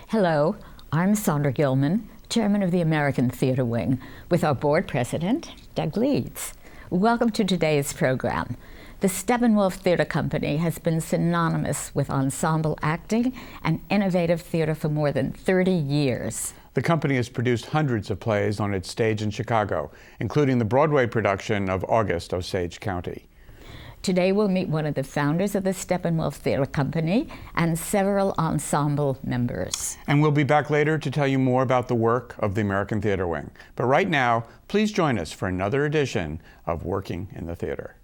Hello, I'm Sondra Gilman, Chairman of the American Theater Wing, with our board president, Doug Leeds. Welcome to today's program. The Steppenwolf Theater Company has been synonymous with ensemble acting and innovative theater for more than 30 years. The company has produced hundreds of plays on its stage in Chicago, including the Broadway production of Augus, Osage County. Today we'll meet one of the founders of the Steppenwolf Theater Company and several ensemble members. And we'll be back later to tell you more about the work of the American Theater Wing. But right now, please join us for another edition of Working in the Theater.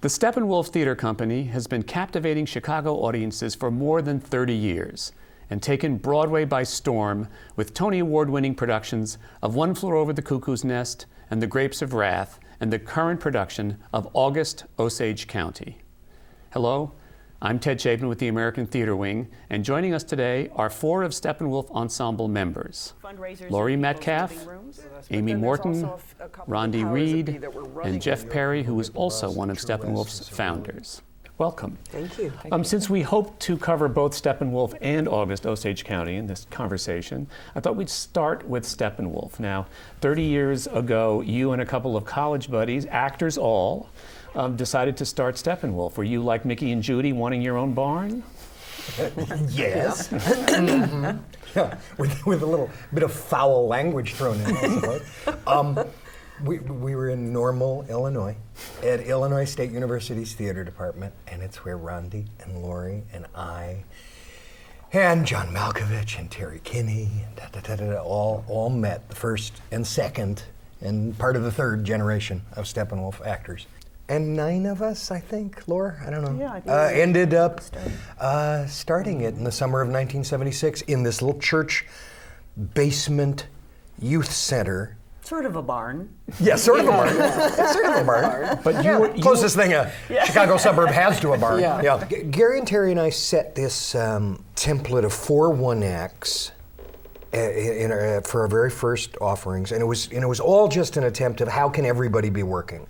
The Steppenwolf Theater Company has been captivating Chicago audiences for more than 30 years and taken Broadway by storm with Tony Award-winning productions of One Flew Over the Cuckoo's Nest and The Grapes of Wrath and the current production of Augus, Osage County. Hello, I'm Ted Chapin with the American Theater Wing, and joining us today are four of Steppenwolf Ensemble members: Laurie Metcalf, Amy Morton, Rondi Reed, and Jeff Perry, who is also one of Steppenwolf's founders. Welcome. Thank you. Since we hope to cover both Steppenwolf and Augus, Osage County in this conversation, I thought we'd start with Steppenwolf. Now, 30 years ago, you and a couple of college buddies, actors all, decided to start Steppenwolf. Were you like Mickey and Judy, wanting your own barn? Yes. Mm-hmm. Yeah, with a little bit of foul language thrown in, I suppose. We were in Normal, Illinois, at Illinois State University's theater department, and it's where Rondi and Laurie and I and John Malkovich and Terry Kinney and all met, the first and second and part of the third generation of Steppenwolf actors. And 9 of us, I think, Laura, I don't know, ended up starting it in the summer of 1976 in this little church basement youth center. Sort of a barn. Yeah, sort of a barn. It's sort of a barn. But closest thing a Chicago suburb has to a barn. Yeah. Gary and Terry and I set this template of 4 one-acts for our very first offerings, and it was all just an attempt of how can everybody be working.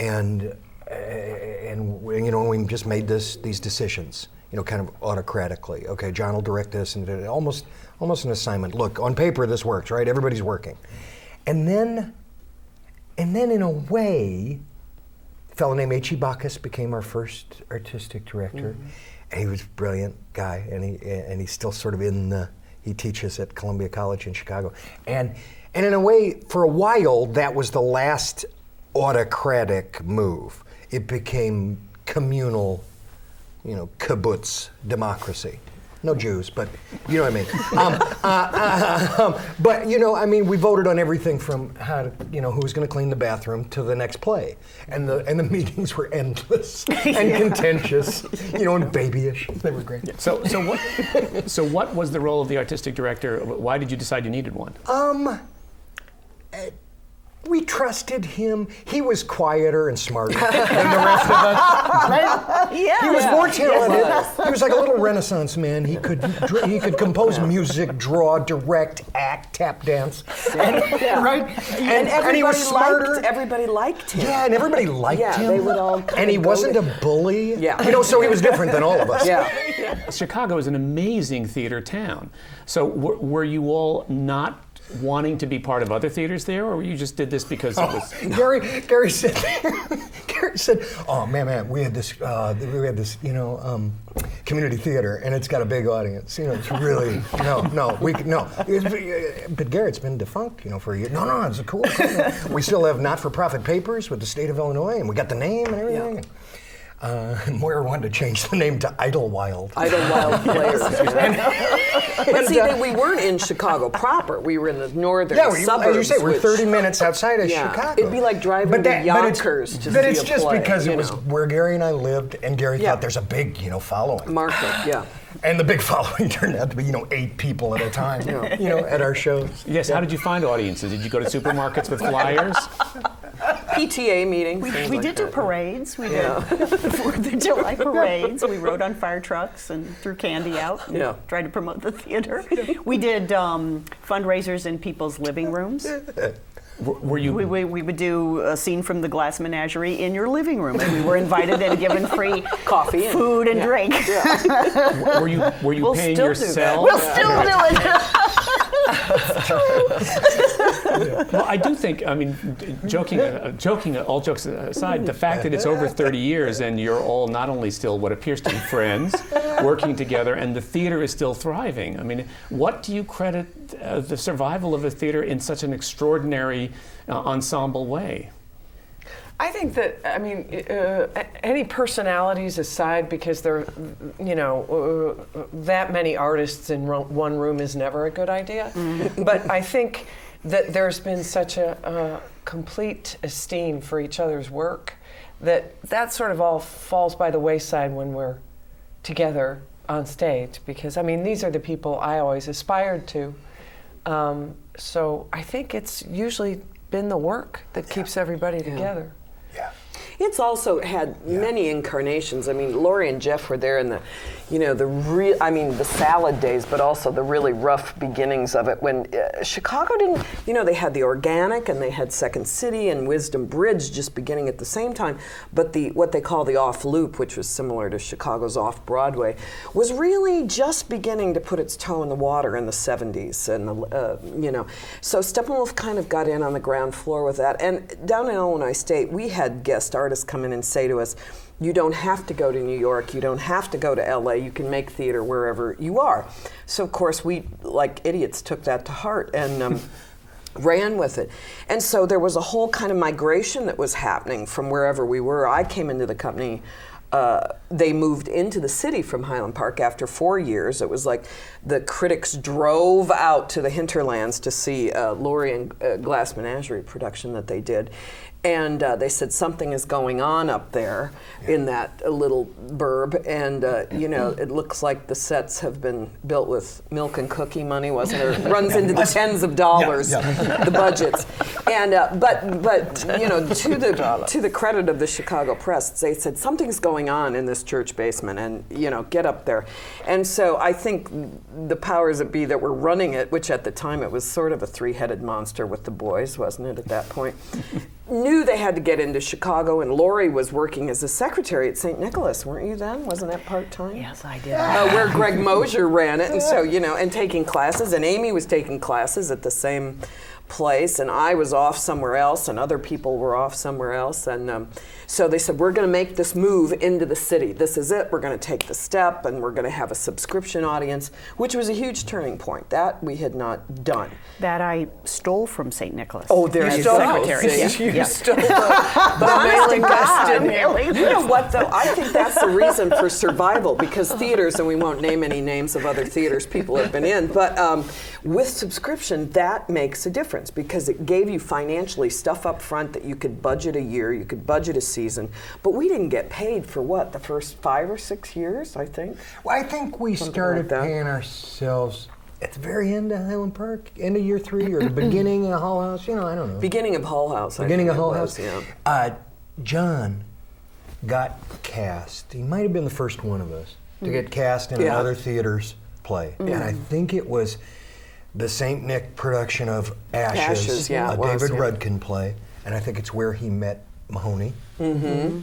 And you know, we just made these decisions, you know, kind of autocratically. Okay, John will direct this, and almost an assignment. Look, on paper this works, right? Everybody's working, and then in a way, a fellow named aichi Bacchus became our first artistic director, and he was a brilliant guy, and he's still sort of he teaches at Columbia College in Chicago, and in a way, for a while, that was the last autocratic move. It became communal, you know, kibbutz democracy. No Jews, but you know what I mean. But you know, I mean, we voted on everything from how to, you know, who was going to clean the bathroom to the next play, and the meetings were endless and contentious, you know, and babyish. They were great. So what was the role of the artistic director? Why did you decide you needed one? We trusted him. He was quieter and smarter than the rest of us. Right? Yeah. He was more talented. He was like a little Renaissance man. He could compose music, draw, direct, act, tap dance, right? And he was smarter. Everybody liked him. Yeah, and everybody liked him. They would all. And he wasn't a bully. Yeah. You know, so he was different than all of us. Yeah. Chicago is an amazing theater town. So were you all not wanting to be part of other theaters there, or you just did this because it was? Gary said, "Oh man, we had this, you know, community theater, and it's got a big audience. You know, it's really no. But Gary, it's been defunct, you know, for a year. No, it's a cool. We still have not-for-profit papers with the state of Illinois, and we got the name and everything." Yeah. Moyer wanted to change the name to Idlewild. Idlewild Players. But see, we weren't in Chicago proper. We were in the northern suburbs. As you say, we're 30 minutes outside of Chicago. It'd be like driving to Yonkers to see a play. But it's just because it was where Gary and I lived, and Gary thought there's a big, you know, following. Market, And the big following turned out to be, 8 people at a time, at our shows. Yes, how did you find audiences? Did you go to supermarkets with flyers? PTA meetings. We did do parades. We did 4th of July parades. We rode on fire trucks and threw candy out and tried to promote the theater. We did fundraisers in people's living rooms. Were you? We would do a scene from the Glass Menagerie in your living room, and we were invited and given free coffee, food, and drink. Were you paying yourself? We'll still do it. Well, I do think, I mean, joking, all jokes aside, the fact that it's over 30 years and you're all not only still what appears to be friends, working together, and the theater is still thriving. I mean, what do you credit the survival of the theater in such an extraordinary ensemble way? I think that, I mean, any personalities aside, because there, that many artists in one room is never a good idea. Mm-hmm. But I think that there's been such a complete esteem for each other's work that sort of all falls by the wayside when we're together on stage. Because, I mean, these are the people I always aspired to. So I think it's usually been the work that keeps everybody together. Yeah. It's also had many incarnations. I mean, Laurie and Jeff were there in the, the salad days, but also the really rough beginnings of it when Chicago didn't, they had the Organic and they had Second City and Wisdom Bridge just beginning at the same time, but what they call the Off Loop, which was similar to Chicago's Off Broadway, was really just beginning to put its toe in the water in the 70s. And, so Steppenwolf kind of got in on the ground floor with that. And down in Illinois State, we had guest artists come in and say to us, you don't have to go to New York, you don't have to go to LA, you can make theater wherever you are. So of course we, like idiots, took that to heart and ran with it. And so there was a whole kind of migration that was happening from wherever we were. I came into the company, they moved into the city from Highland Park after 4 years. It was like the critics drove out to the hinterlands to see Laurie and Glass Menagerie production that they did. And they said something is going on up there in that little burb, and it looks like the sets have been built with milk and cookie money, wasn't it? It runs into the tens of dollars, the budgets. And but to the credit of the Chicago press, they said something's going on in this church basement, and get up there. And so I think the powers that be that were running it, which at the time it was sort of a three-headed monster with the boys, wasn't it? At that point. Knew they had to get into Chicago, and Laurie was working as a secretary at St. Nicholas, weren't you then? Wasn't that part-time? Yes, I did. Where Greg Mosier ran it, and so, and taking classes, and Amy was taking classes at the same place, and I was off somewhere else, and other people were off somewhere else, and so they said, we're going to make this move into the city. This is it. We're going to take the step, and we're going to have a subscription audience, which was a huge turning point. That we had not done. That I stole from St. Nicholas. Oh, there you go. Secretary. You stole the mailing list. You know what, though? I think that's the reason for survival, because theaters, and we won't name any names of other theaters people have been in, but with subscription, that makes a difference, because it gave you financially stuff up front that you could budget a year, you could budget a season, but we didn't get paid for the first 5 or 6 years, I think. Well, I think we started paying ourselves at the very end of Highland Park, end of year 3, or the beginning of Hull House, I don't know. Beginning of Hull House. Beginning of Hull House. Yeah. John got cast. He might have been the first one of us to get cast in another theater's play, and I think it was the St. Nick production of Ashes, a David Rudkin play, and I think it's where he met Mahoney. Mm-hmm.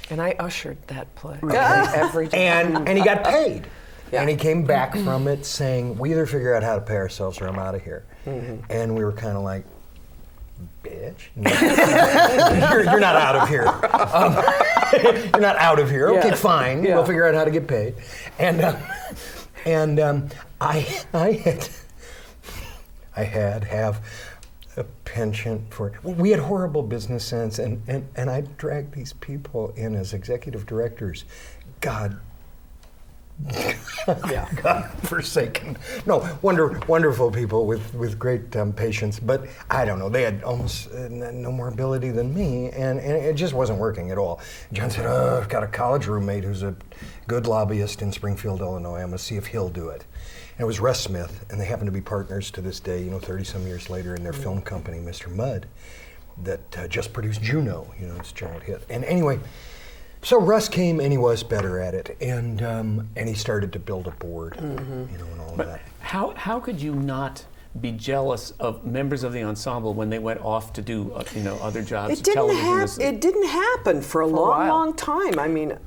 And I ushered that play every time. And he got paid. Yeah. And he came back from it saying, we either figure out how to pay ourselves or I'm out of here. Mm-hmm. And we were kind of like, bitch. You're not out of here. You're not out of here. Okay, fine. We'll figure out how to get paid. And I have a penchant for, we had horrible business sense, and I dragged these people in as executive directors. God forsaken. No, wonderful people with great patience, but I don't know, they had almost no more ability than me, and it just wasn't working at all. John said, I've got a college roommate who's a good lobbyist in Springfield, Illinois. I'm going to see if he'll do it. And it was Russ Smith, and they happen to be partners to this day, 30-some years later in their film company, Mr. Mudd. that just produced Juno, this giant hit. And anyway, so Russ came and he was better at it, and he started to build a board, and all of that. How could you not be jealous of members of the ensemble when they went off to do other jobs? It didn't happen for a long time. I mean,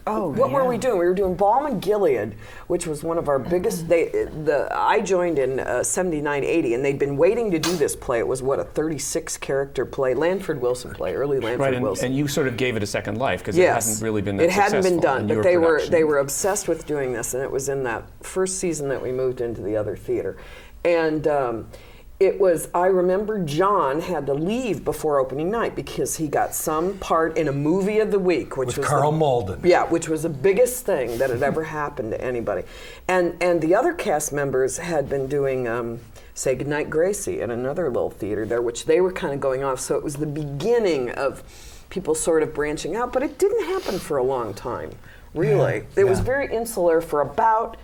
what were we doing? We were doing Balm and Gilead, which was one of our biggest. I joined in 79, 80, and they'd been waiting to do this play. It was a 36-character play, Lanford Wilson play, early Lanford Wilson. And you sort of gave it a second life because it hadn't really been that successful. It hadn't been done, but they were obsessed with doing this, and it was in that first season that we moved into the other theater. And I remember John had to leave before opening night because he got some part in a movie of the week, which was Carl Malden. Yeah, which was the biggest thing that had ever happened to anybody. And the other cast members had been doing Say Goodnight Gracie in another little theater there, which they were kind of going off. So it was the beginning of people sort of branching out, but it didn't happen for a long time, really. It was very insular for about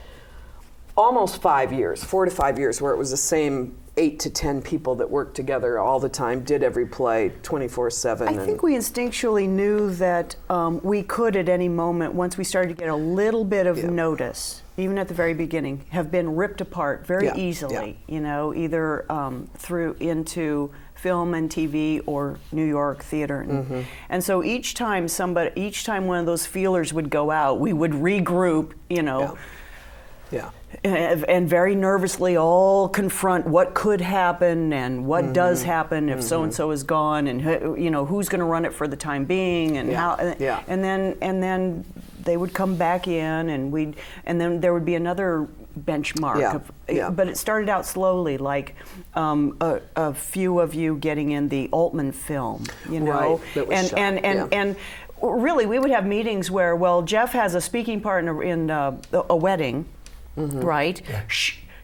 almost 5 years, 4 to 5 years, where it was the same 8 to 10 people that worked together all the time, did every play 24/7. I think we instinctually knew that we could at any moment, once we started to get a little bit of notice, even at the very beginning, have been ripped apart very easily, either through into film and TV or New York theater. And so each time one of those feelers would go out, we would regroup, and very nervously all confront what could happen and what does happen if so and so is gone, and who's going to run it for the time being, and how. And then they would come back in, and then there would be another benchmark. But it started out slowly, like a few of you getting in the Altman film, and really we would have meetings where, Jeff has a speaking part in a wedding. Right? Yeah.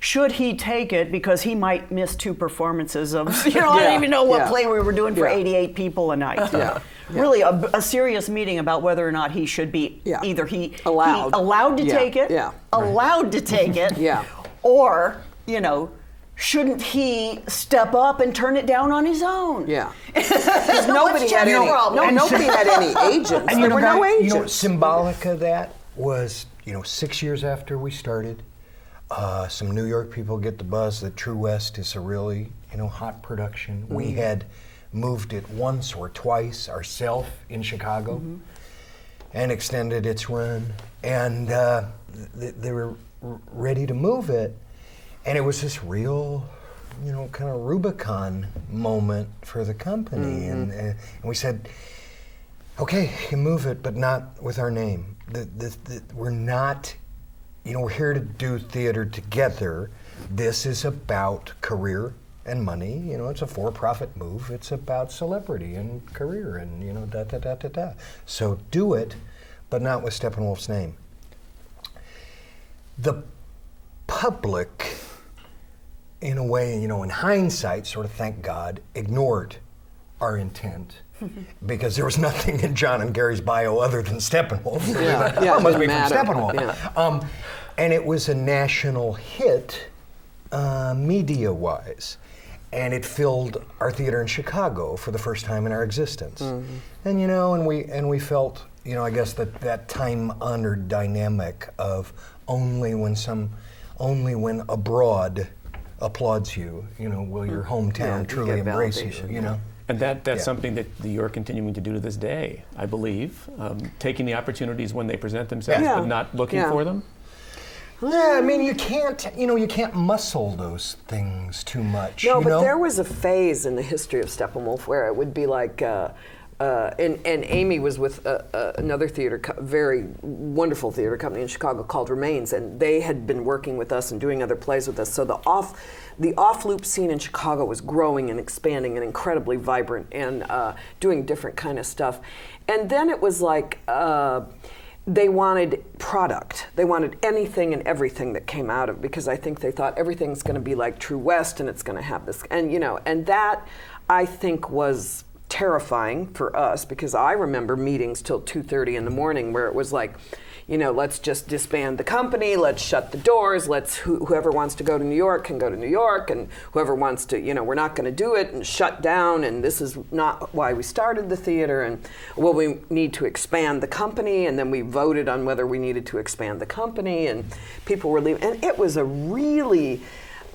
Should he take it because he might miss 2 performances of, I don't even know what play we were doing for 88 people a night. Really a serious meeting about whether or not he should be either allowed to take it, allowed to take it, or, shouldn't he step up and turn it down on his own? Because nobody had any agents. And there were no agents. Symbolic of that was, 6 years after we started, some New York people get the buzz that True West is a really, hot production. We had moved it once or twice ourselves in Chicago and extended its run. And they were ready to move it. And it was this real, kind of Rubicon moment for the company. And we said, okay, you can move it, but not with our name. We're not, we're here to do theater together. This is about career and money. It's a for-profit move. It's about celebrity and career and, da-da-da-da-da. So do it, but not with Steppenwolf's name. The public, in a way, in hindsight, sort of, thank God, ignored our intent. Because there was nothing in John and Gary's bio other than Steppenwolf. It must be from Steppenwolf. And it was a national hit, media-wise. And it filled our theater in Chicago for the first time in our existence. And we felt, I guess that time-honored dynamic of only when abroad applauds you, will your hometown truly embrace you, And that's something that you're continuing to do to this day, I believe, taking the opportunities when they present themselves, but not looking for them. Yeah, I mean, you can't muscle those things too much. No, but there was a phase in the history of Steppenwolf where it would be like, and Amy was with another very wonderful theater company in Chicago called Remains, and they had been working with us and doing other plays with us. So the off-loop scene in Chicago was growing and expanding and incredibly vibrant and doing different kind of stuff. And then it was like they wanted product. They wanted anything and everything that came out of it, because I think they thought everything's going to be like True West and it's going to have this. And, and that, I think, was terrifying for us, because I remember meetings till 2:30 in the morning where it was like, let's just disband the company, let's shut the doors, whoever wants to go to New York can go to New York, and whoever wants to, we're not going to do it, and shut down, and this is not why we started the theater, and we need to expand the company, and then we voted on whether we needed to expand the company, and people were leaving, and it was a really,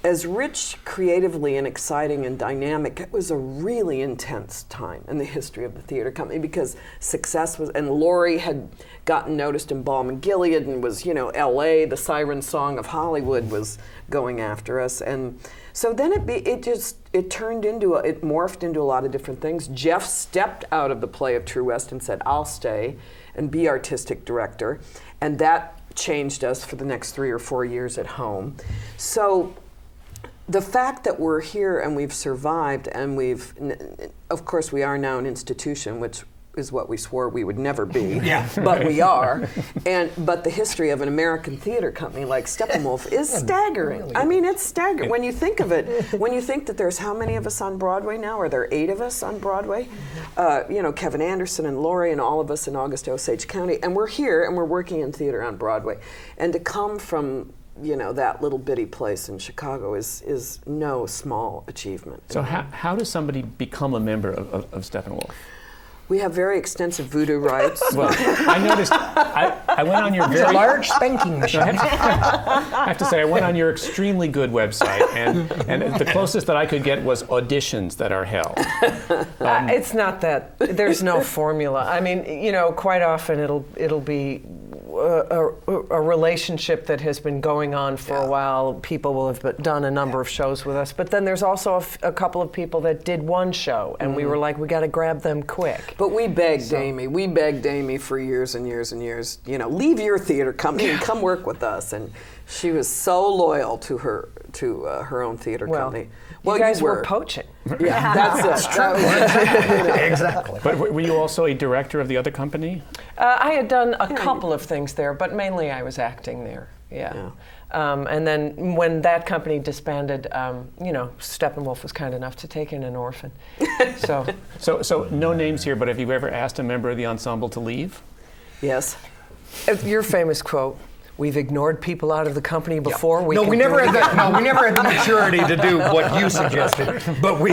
as rich creatively and exciting and dynamic, it was a really intense time in the history of the theater company, because success was, and Laurie had gotten noticed in Balm and Gilead, and was, LA, the siren song of Hollywood was going after us. And so then it morphed into a lot of different things. Jeff stepped out of the play of True West and said, I'll stay and be artistic director. And that changed us for the next 3 or 4 years at home. So the fact that we're here and we've survived, and of course we are now an institution, which is what we swore we would never be, but we are. But the history of an American theater company like Steppenwolf is staggering. Really? I mean, it's staggering. When you think of it, when you think that there's how many of us on Broadway now? Are there 8 of us on Broadway? Kevin Anderson and Laurie and all of us in Augus, Osage County. And we're here and we're working in theater on Broadway. And to come from that little bitty place in Chicago is no small achievement. So how does somebody become a member of Steppenwolf? We have very extensive voodoo rights. Well, I noticed, I went on your very... large spanking machine. I have to say, I went on your extremely good website, and the closest that I could get was auditions that are held. It's not that. There's no formula. I mean, quite often it'll be a relationship that has been going on for a while. People will have done a number of shows with us, but then there's also a couple of people that did one show, and we were like, we got to grab them quick. But we begged Amy. We begged Amy for years and years and years. Leave your theater company and come work with us. And she was so loyal to her own theater company. Well, you guys were poaching. Yeah, that's true. Exactly. But were you also a director of the other company? I had done a couple of things there, but mainly I was acting there. Yeah. And then when that company disbanded, Steppenwolf was kind enough to take in an orphan. So no names here, but have you ever asked a member of the ensemble to leave? Yes. Your famous quote. We've ignored people out of the company before. We never had the maturity to do what you suggested. But we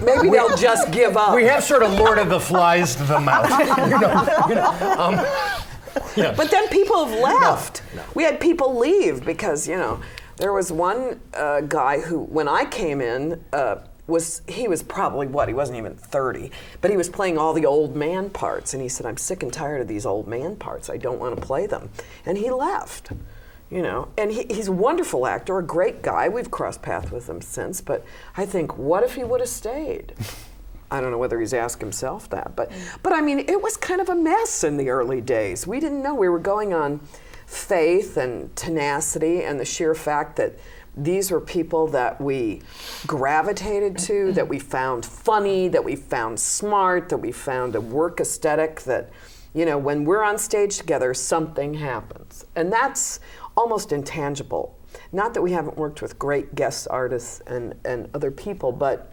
maybe they'll just give up. We have sort of Lord of the Flies them out. But then people have left. No. We had people leave because there was one guy who, when I came in, he was probably, he wasn't even 30, but he was playing all the old man parts, and he said, I'm sick and tired of these old man parts. I don't want to play them. And he left, and he's a wonderful actor, a great guy. We've crossed paths with him since, but I think, what if he would have stayed? I don't know whether he's asked himself that, but I mean, it was kind of a mess in the early days. We didn't know. We were going on faith and tenacity and the sheer fact that these were people that we gravitated to, that we found funny, that we found smart, that we found a work aesthetic that, when we're on stage together, something happens. And that's almost intangible. Not that we haven't worked with great guest artists and other people, but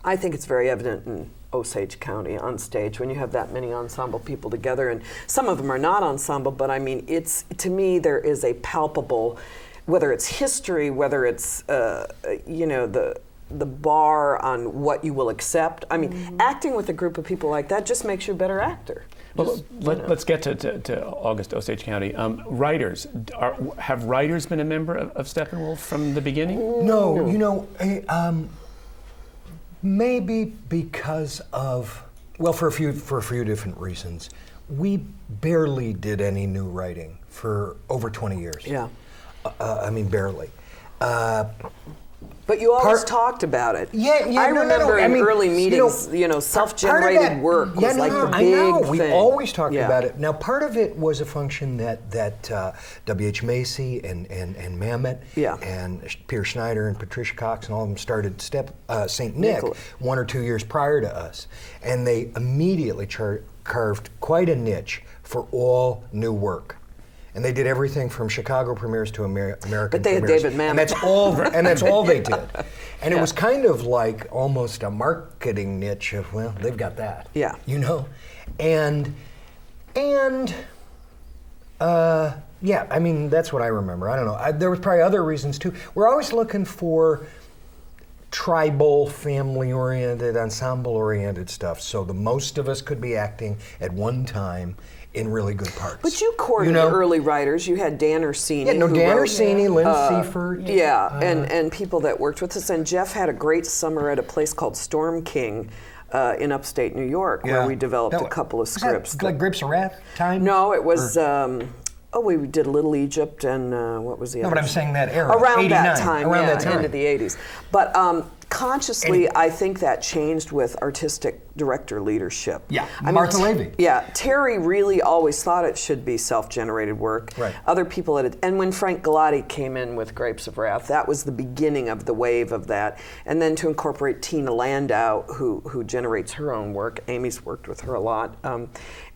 I think it's very evident in Osage County on stage when you have that many ensemble people together. And some of them are not ensemble, but I mean, to me, there is a palpable, whether it's history, whether it's the bar on what you will accept. I mean, acting with a group of people like that just makes you a better actor. Well, let's get to August, Osage County. Writers, have writers been a member of Steppenwolf from the beginning? No, maybe because of, for a few different reasons. We barely did any new writing for over 20 years. Yeah. I mean, barely. But you always talked about it. I remember in early meetings, self-generated work was like the big thing. We always talked about it. Now, part of it was a function that W.H. Macy and Mamet and Peter Schneider and Patricia Cox and all of them started St. Nick 1 or 2 years prior to us. And they immediately carved quite a niche for all new work. And they did everything from Chicago premieres to American But they had premieres. David Mamet. And that's all they did. And it was kind of like almost a marketing niche of, well, they've got that. Yeah. You know? And yeah, I mean, that's what I remember. I don't know. There was probably other reasons too. We're always looking for tribal, family-oriented, ensemble-oriented stuff. So the most of us could be acting at one time in really good parts. But you courted the early writers. You had Dan Orsini. Yeah, Dan Orsini, Lynn Seifert. Yeah, and people that worked with us. And Jeff had a great summer at a place called Storm King in upstate New York, where we developed a couple of scripts. Like Grapes of Wrath time? No, it was... we did Little Egypt and what was the other? No, but I'm saying that era. Around 89, that time, around that time. Into the 80s. But consciously, I think that changed with artistic director leadership. Yeah, Martha Levy. Yeah, Terry really always thought it should be self-generated work. Right. Other people had it. And when Frank Galati came in with Grapes of Wrath, that was the beginning of the wave of that. And then to incorporate Tina Landau, who generates her own work. Amy's worked with her a lot.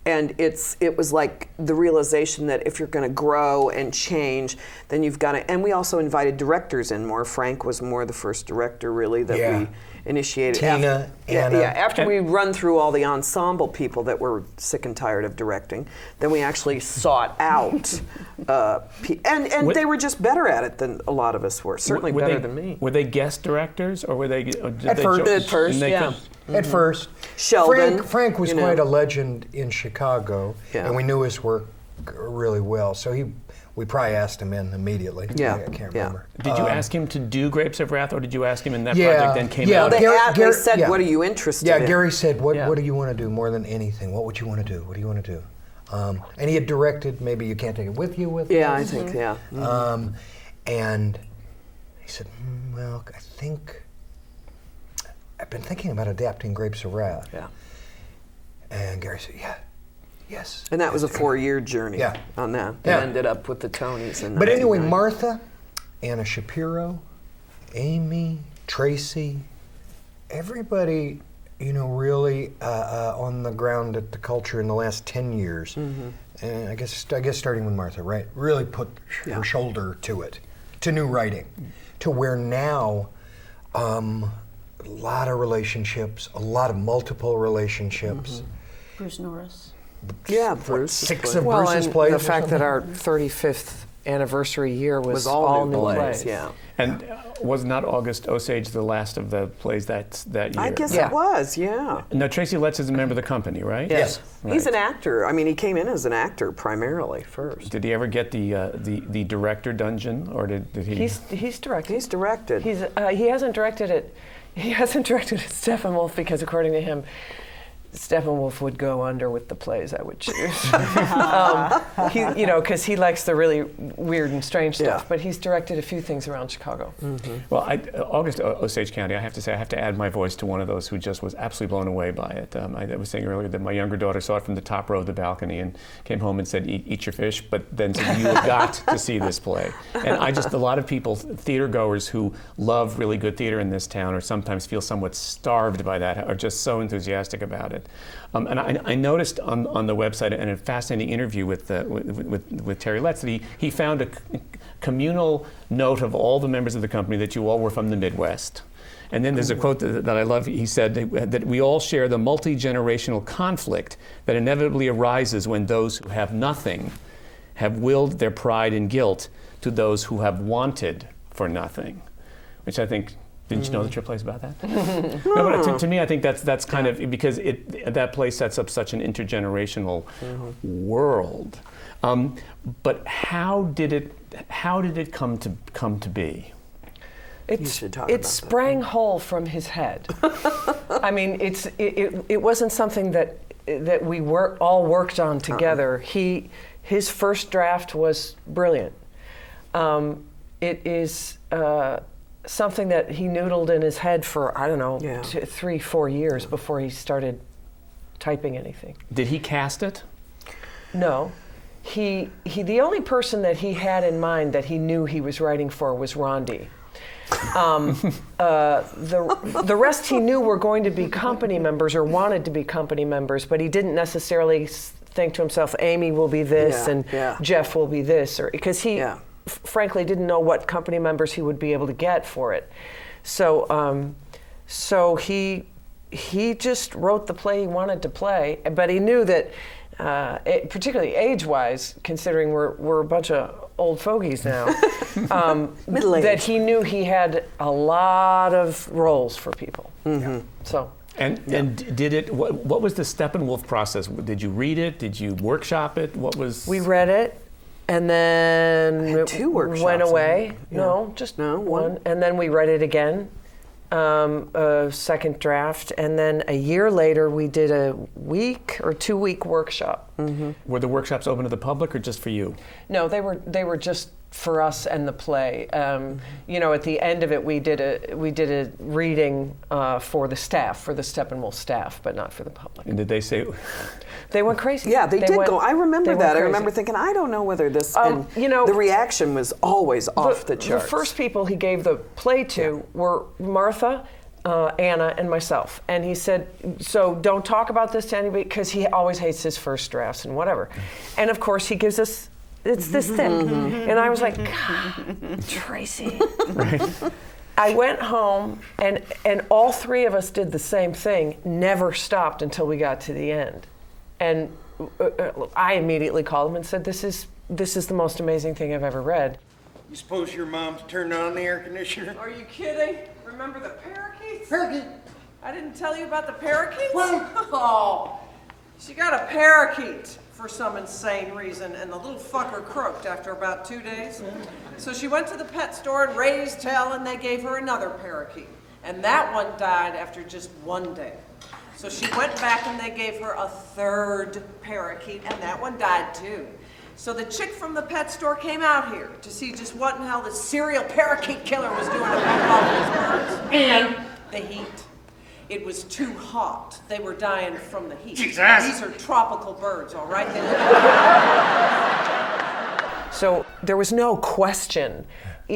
And it was like the realization that if you're going to grow and change, then you've got to. And we also invited directors in more. Frank was more the first director, really, that we initiated. Tina, Anna. After we run through all the ensemble people that were sick and tired of directing, then we actually sought out, and they were just better at it than a lot of us were. Certainly better than me. Were they guest directors, or were they? At first, yeah. At first, Sheldon, Frank was quite a legend in Chicago, and we knew his work really well. So we probably asked him in immediately. Yeah, I can't remember. Did you ask him to do Grapes of Wrath, or did you ask him in that project then came out? They said, "What are you interested in?" Yeah, Gary said, "What do you want to do more than anything? What would you want to do? What do you want to do?" And he had directed. Maybe You Can't Take It With You. I think. Mm-hmm. And he said, "Well, I think." I've been thinking about adapting Grapes of Wrath. Yeah. And Gary said, yes. And that was a 4-year journey on that. It ended up with the Tonys. But anyway, Martha, Anna Shapiro, Amy, Tracy, everybody, really on the ground at the culture in the last 10 years. Mm-hmm. And I guess starting with Martha, right? Really put her shoulder to it, to new writing, to where now, a lot of relationships, a lot of multiple relationships. Mm-hmm. Bruce Norris. Yeah, Bruce. 6 of Bruce's plays. The fact that our 35th anniversary year was all new plays. Yeah. And was not August Osage the last of the plays that year? I guess it was, yeah. Now, Tracy Letts is a member of the company, right? Yes. Right. He's an actor. I mean, he came in as an actor primarily first. Did he ever get the director dungeon, or did he? He's directed. He's directed. He hasn't directed it. He hasn't directed Steppenwolf because, according to him, Steppenwolf would go under with the plays I would choose. Because he likes the really weird and strange stuff. But he's directed a few things around Chicago. Mm-hmm. Well, August Osage County, I have to say, I have to add my voice to one of those who just was absolutely blown away by it. I was saying earlier that my younger daughter saw it from the top row of the balcony and came home and said, eat your fish, but then said, you have got to see this play. And a lot of people, theater goers who love really good theater in this town or sometimes feel somewhat starved by that, are just so enthusiastic about it. And I noticed on the website in a fascinating interview with Terry Letts that he found a communal note of all the members of the company that you all were from the Midwest. And then there's a quote that I love. He said that we all share the multi-generational conflict that inevitably arises when those who have nothing have willed their pride and guilt to those who have wanted for nothing, which I think. Didn't you know that your play's about that? No, but to me, I think that's kind of because that play sets up such an intergenerational world. But how did it come to be? It sprang whole from his head. I mean, it wasn't something that we all worked on together. His first draft was brilliant. It is. Something that he noodled in his head for, 3-4 years before he started typing anything. Did he cast it? No. He the only person that he had in mind that he knew he was writing for was Rondi. The rest he knew were going to be company members or wanted to be company members, but he didn't necessarily think to himself, Amy will be this and Jeff will be this, or because he frankly didn't know what company members he would be able to get for it. So he just wrote the play he wanted to play, but he knew that, particularly age-wise, considering we're a bunch of old fogies now, middle-aged, that he knew he had a lot of roles for people. So. And did it? What was the Steppenwolf process? Did you read it? Did you workshop it? What was? We read it, and then two workshops. Went away. No, just one. And then we read it again, a second draft, and then a year later we did a week or 2 week workshop. Were the workshops open to the public or just for you? No, they were just for us and the play. You know, at the end of it, we did a reading for the staff, for the Steppenwolf staff, but not for the public. And did they say? They went crazy. Yeah, they did go. I remember that. I remember thinking, I don't know whether this. And you know, the reaction was always off the charts. The first people he gave the play to were Martha, Anna, and myself. And he said, so don't talk about this to anybody, because he always hates his first drafts and whatever. And of course, he gives us. It's this thick. And I was like, God, Tracy. Right. I went home, and all three of us did the same thing, never stopped until we got to the end. And I immediately called him and said, this is the most amazing thing I've ever read. You suppose your mom's turned on the air conditioner? Are you kidding? Remember the parakeets? Parakeet? I didn't tell you about the parakeets? What? Oh, she got a parakeet for some insane reason, and the little fucker croaked after about 2 days. So she went to the pet store and raised hell, and they gave her another parakeet. And that one died after just 1 day. So she went back and they gave her a third parakeet, and that one died too. So the chick from the pet store came out here to see just what in hell the serial parakeet killer was doing about all these birds. And the heat. It was too hot. They were dying from the heat. Jesus. These are tropical birds, all right? So there was no question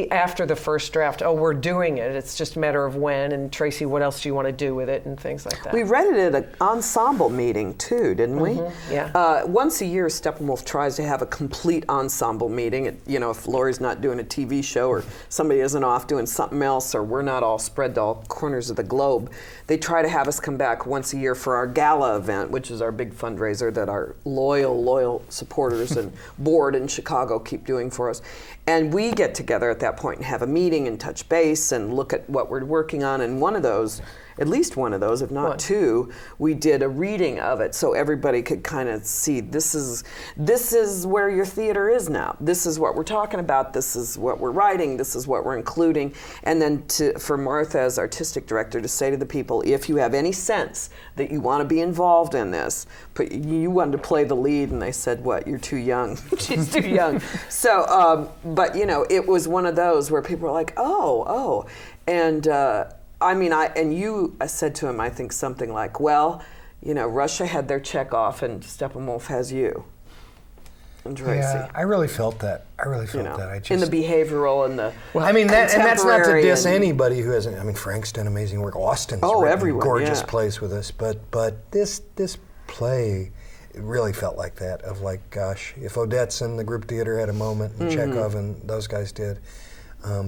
after the first draft, oh, we're doing it. It's just a matter of when, and Tracy, what else do you want to do with it, and things like that. We read it at an ensemble meeting too, didn't we? Yeah. Once a year, Steppenwolf tries to have a complete ensemble meeting. You know, if Laurie's not doing a TV show, or somebody isn't off doing something else, or we're not all spread to all corners of the globe, they try to have us come back once a year for our gala event, which is our big fundraiser that our loyal supporters and board in Chicago keep doing for us. And we get together at that point and have a meeting and touch base and look at what we're working on. And one of those, at least one of those, if not two, we did a reading of it so everybody could kind of see this is where your theater is now. This is what we're talking about. This is what we're writing. This is what we're including. And then for Martha as artistic director to say to the people, if you have any sense that you want to be involved in this, you wanted to play the lead, and they said, what, you're too young. She's too young. So, but you know, it was one of those where people were like, oh. And I mean, I said to him, I think something like, well, you know, Russia had their check off and Steppenwolf has you. And Tracy. Yeah, I really felt that. I just, in the behavioral and the I mean, that's not to diss anybody who hasn't. I mean, Frank's done amazing work. Austin's written gorgeous plays with us, but this play, it really felt like that. Of like, gosh, if Odette's in the group theater had a moment, and Chekhov and those guys did,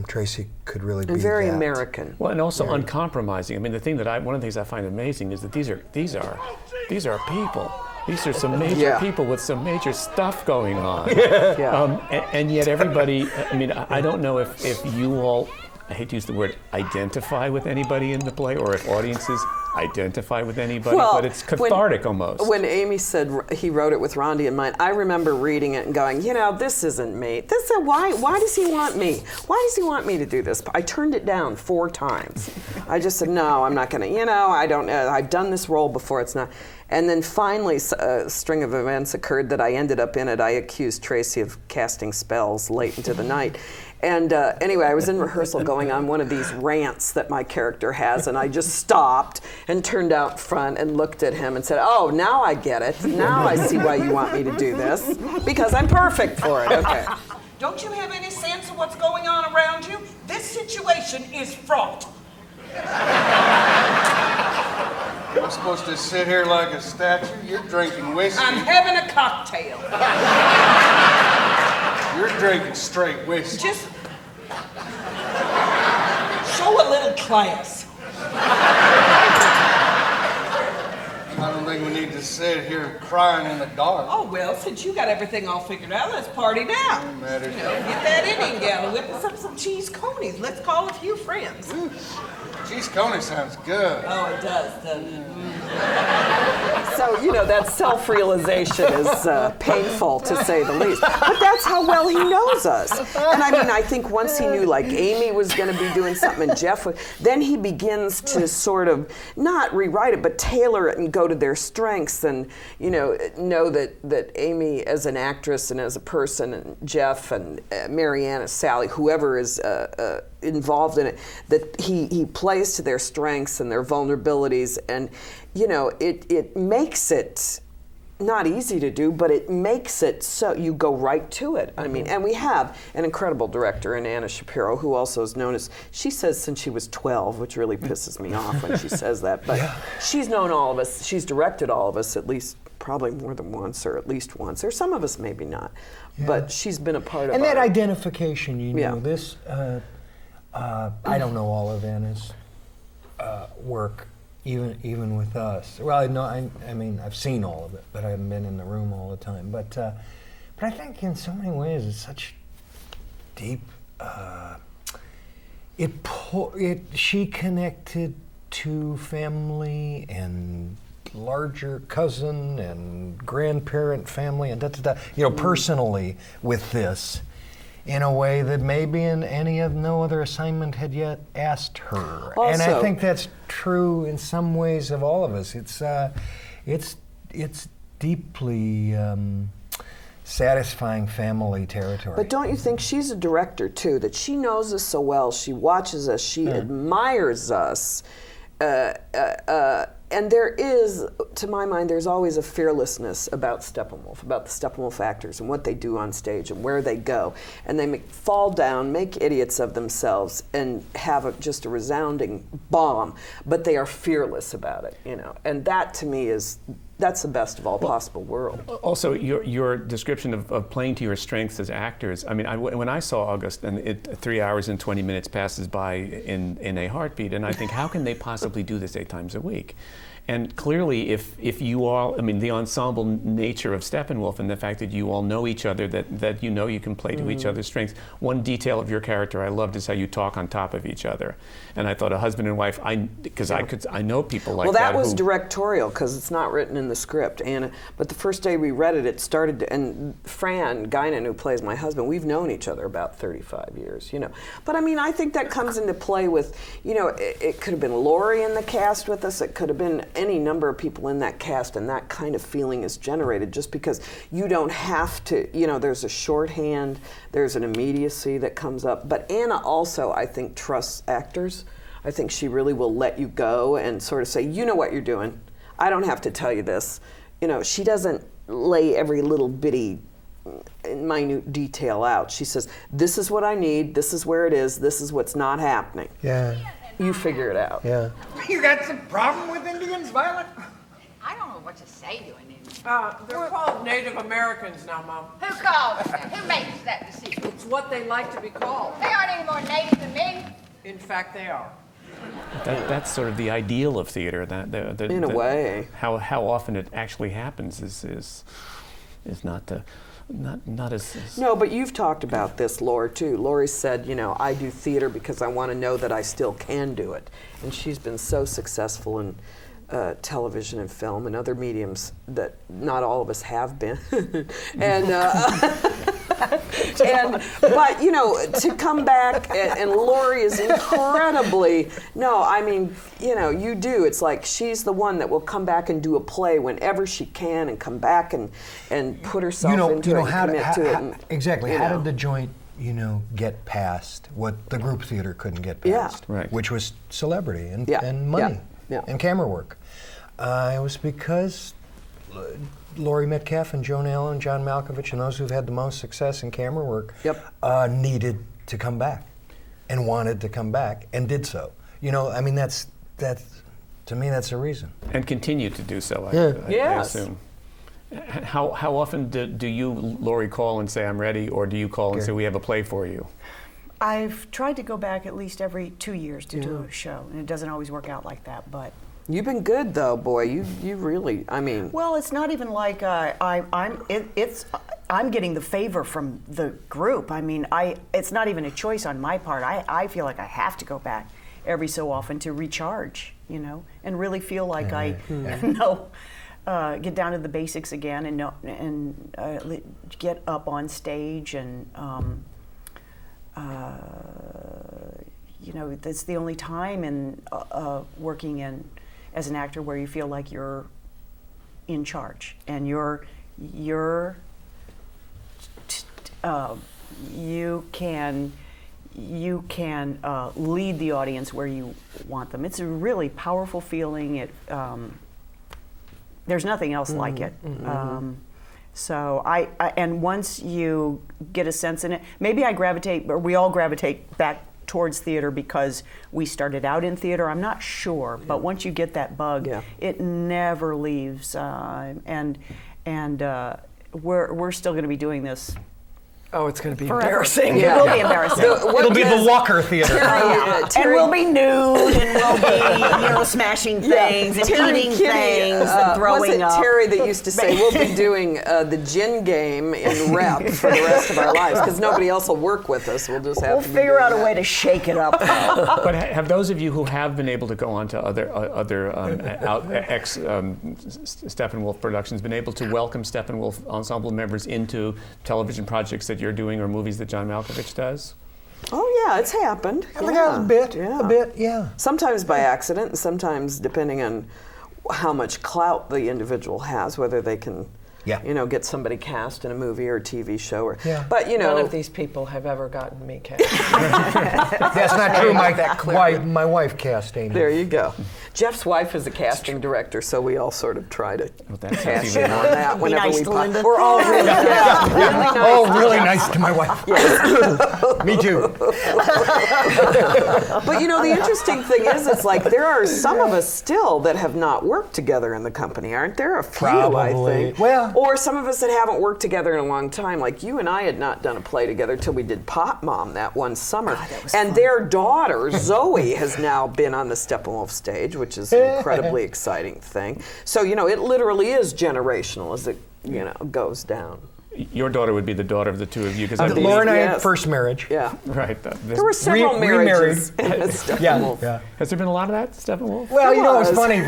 Tracy could really be very that. American. Well, and also uncompromising. I mean, one of the things I find amazing is that these are people. These are some major people with some major stuff going on. And yet everybody, I mean, I don't know if you all, I hate to use the word identify with anybody in the play, or if audiences identify with anybody, but it's cathartic almost. When Amy said he wrote it with Rondi in mind, I remember reading it and going, you know, this isn't me. Why does he want me? Why does he want me to do this? I turned it down 4 times. I just said, no, I'm not going to, you know, I don't know. I've done this role before, it's not. And then finally, a string of events occurred that I ended up in it. I accused Tracy of casting spells late into the night. And anyway, I was in rehearsal going on one of these rants that my character has, and I just stopped and turned out front and looked at him and said, oh, now I get it. Now I see why you want me to do this, because I'm perfect for it. Okay. Don't you have any sense of what's going on around you? This situation is fraught. I'm supposed to sit here like a statue? You're drinking whiskey. I'm having a cocktail. You're drinking straight whiskey. Just show a little class. I don't think we need to sit here crying in the dark. Oh, well, since you got everything all figured out, let's party now. No matter. You know, get that Indian gal and whip us up some cheese conies. Let's call a few friends. Cheese coney sounds good. Oh, it does, doesn't it? So, you know, that self-realization is painful, to say the least. But that's how well he knows us. And I mean, I think once he knew, like, Amy was going to be doing something and Jeff was, then he begins to sort of not rewrite it, but tailor it and go to their strengths and, you know that Amy as an actress and as a person, and Jeff and Marianne, Sally, whoever is involved in it, that he plays to their strengths and their vulnerabilities, and you know it makes it not easy to do, but it makes it so you go right to it. I mean, and we have an incredible director in Anna Shapiro, who also is known as, she says since she was 12, which really pisses me off when she says that, but she's known all of us, she's directed all of us at least probably more than once, or at least once, or some of us maybe not, but she's been a part of and that identification, you know, this, I don't know all of Anna's work, even with us. Well, I mean, I've seen all of it, but I haven't been in the room all the time. But I think in so many ways it's such deep. She connected to family and larger cousin and grandparent family and you know, personally with this, in a way that maybe no other assignment had yet asked her. Also, and I think that's true in some ways of all of us. It's deeply satisfying family territory. But don't you think she's a director too, that she knows us so well, she watches us, she admires us, and there is, to my mind, there's always a fearlessness about Steppenwolf, about the Steppenwolf actors and what they do on stage and where they go. And they fall down, make idiots of themselves, and have just a resounding bomb. But they are fearless about it, you know. And that, to me, that's the best of all possible world. Also, your description of playing to your strengths as actors. I mean, when I saw Augus, and 3 hours and 20 minutes passes by in a heartbeat, and I think, how can they possibly do this 8 times a week? And clearly, if you all, I mean, the ensemble nature of Steppenwolf and the fact that you all know each other, that you know you can play to each other's strengths. One detail of your character I loved is how you talk on top of each other. And I thought a husband and wife, I know people like that. Well, that was directorial, because it's not written in the script. But the first day we read it, it started to, and Fran Guinan, who plays my husband, we've known each other about 35 years, you know. But I mean, I think that comes into play with, you know, it could have been Laurie in the cast with us, it could have been any number of people in that cast, and that kind of feeling is generated just because you don't have to, you know, there's a shorthand, there's an immediacy that comes up. But Anna also, I think, trusts actors. I think she really will let you go and sort of say, you know what you're doing. I don't have to tell you this. You know, she doesn't lay every little bitty minute detail out. She says, this is what I need, this is where it is, this is what's not happening. Yeah. You figure it out. Yeah. You got some problem with Indians, Violet? I don't know what to say to an Indian. They're called Native Americans now, Mom. Who calls them? Who makes that decision? It's what they like to be called. They aren't any more native than me. In fact, they are. That's sort of the ideal of theater. In a way. How often it actually happens is not as. No, but you've talked about this, Laurie, too. Laurie said, you know, I do theater because I want to know that I still can do it. And she's been so successful in television and film and other mediums that not all of us have been. But you know, to come back and Laurie is incredibly, no, I mean, you know, you do. It's like she's the one that will come back and do a play whenever she can and come back and put herself into it and commit to it. Exactly. How did the joint, you know, get past what the group theater couldn't get past, right. which was celebrity and money and camera work. It was because Laurie Metcalf and Joan Allen, John Malkovich, and those who've had the most success in camera work needed to come back and wanted to come back and did so. You know, I mean, that's To me, that's the reason. And continue to do so, I Yes. assume. How often do you, Laurie, call and say, I'm ready, or do you call and say, we have a play for you? I've tried to go back at least every 2 years to do a show, and it doesn't always work out like that, but... You've been good though, boy. You really, I mean... Well, it's not even like I'm getting the favor from the group. I mean, it's not even a choice on my part. I feel like I have to go back every so often to recharge, you know, and really feel like I know, get down to the basics again and get up on stage and, you know, that's the only time in working in as an actor where you feel like you're in charge and you can lead the audience where you want them. It's a really powerful feeling. There's nothing else like it. So and once you get a sense in it, maybe we all gravitate back towards theater because we started out in theater. I'm not sure, but once you get that bug, it never leaves. And we're still going to be doing this. Oh, it's going to be forever. Embarrassing. It will be embarrassing. It'll be the Walker Theater. And we'll be nude, and we'll be, smashing things and eating things and throwing up. Was it Terry that used to say, we'll be doing the gin game in rep for the rest of our lives, because nobody else will work with us. We'll just have to figure out a way to shake it up. But have those of you who have been able to go on to other Steppenwolf productions been able to welcome Steppenwolf ensemble members into television projects that you're doing or movies that John Malkovich does? Oh yeah, it's happened. A bit, yeah. Sometimes by accident, and sometimes depending on how much clout the individual has, whether they can, get somebody cast in a movie or a TV show. Or, but none of these people have ever gotten me cast. That's not true. My wife cast Amy. There you go. Jeff's wife is a casting director, so we all sort of try to cash in on that whenever we possibly. We're all really nice. Really nice to my wife. Me too. But the interesting thing is, it's like there are some of us still that have not worked together in the company, aren't there? A few, I think. Well, or some of us that haven't worked together in a long time. Like you and I had not done a play together till we did Pop Mom that one summer. That was and fun. Their daughter, Zoe, has now been on the Steppenwolf stage, which is an incredibly exciting thing. So, it literally is generational as it, goes down. Your daughter would be the daughter of the two of you, because Laura and I had first marriage. Yeah. Right. There were several marriages in Steppenwolf. Yeah. Has there been a lot of that, Steppenwolf? Well, it's funny